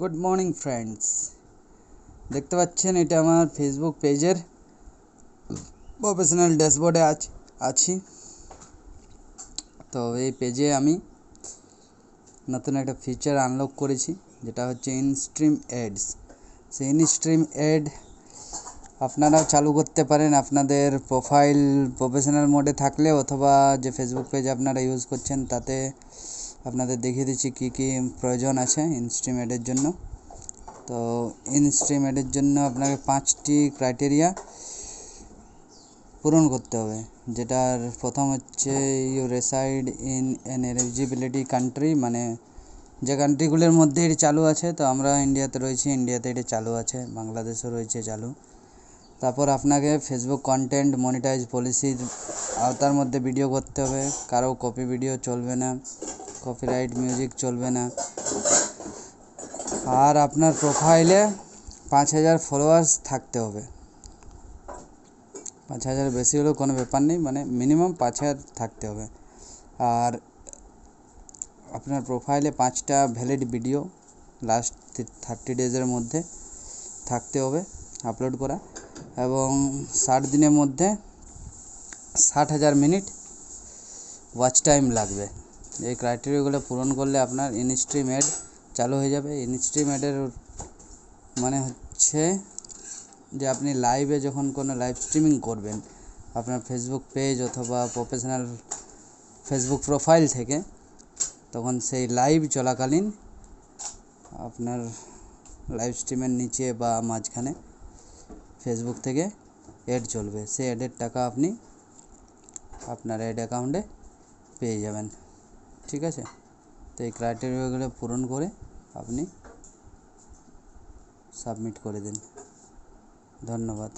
Good morning friends, দেখতে পাচ্ছেন এটা আমার ফেসবুক পেজের প্রফেশনাল ড্যাশবোর্ডে আছি। তো এই পেজে আমি নতুন একটা ফিচার আনলক করেছি, যেটা হচ্ছে ইনস্ট্রিম অ্যাডস। সেই ইনস্ট্রিম অ্যাড আপনারাও চালু করতে পারেন আপনাদের প্রোফাইল প্রফেশনাল মোডে থাকলে, অথবা যে ফেসবুক পেজ আপনারা ইউজ করছেন তাতে আপনাদের দেখিয়ে দিচ্ছি কী কী প্রয়োজন আছে ইনস্ট্রিম অ্যাডের জন্য। তো ইনস্ট্রিম অ্যাডের জন্য আপনাকে 5টি ক্রাইটেরিয়া পূরণ করতে হবে, যেটার প্রথম হচ্ছে you reside in an eligibility country, মানে যে কান্ট্রিগুলোর মধ্যে এটি চালু আছে। তো আমরা ইন্ডিয়াতে রয়েছি, ইন্ডিয়াতে এটি চালু আছে, বাংলাদেশও রয়েছে চালু। তারপর আপনাকে ফেসবুক কন্টেন্ট মনিটাইজ পলিসির আওতার মধ্যে ভিডিও করতে হবে, কারো কপি ভিডিও চলবে না, কপিরাইট মিউজিক চলবে না। আর আপনার প্রোফাইলে 5000 ফলোয়ার্স থাকতে হবে। 5000 বেশি হলেও কোনো ব্যাপার নেই, মানে মিনিমাম 5000 থাকতে হবে। আর আপনার প্রোফাইলে 5টা ভ্যালিড ভিডিও লাস্ট 30 ডেজের মধ্যে থাকতে হবে আপলোড করা, এবং 60 দিনের মধ্যে 60,000 মিনিট ওয়াচ টাইম লাগবে। এই ক্রাইটেরিয়াগুলো পূরণ করলে আপনার ইনস্ট্রিম অ্যাড চালু হয়ে যাবে। ইনস্ট্রিম অ্যাডের মানে হচ্ছে যে আপনি লাইভে যখন কোনো লাইভ স্ট্রিমিং করবেন আপনার ফেসবুক পেজ অথবা প্রফেশনাল ফেসবুক প্রোফাইল থেকে, তখন সেই লাইভ চলাকালীন আপনার লাইভ স্ট্রিমের নিচে বা মাঝখানে ফেসবুক থেকে অ্যাড চলবে। সেই অ্যাডের টাকা আপনি আপনার অ্যাড অ্যাকাউন্টে পেয়ে যাবেন। ঠিক আছে, তো এই ক্রাইটেরিয়াগুলো পূরণ করে আপনি সাবমিট করে দিন। ধন্যবাদ।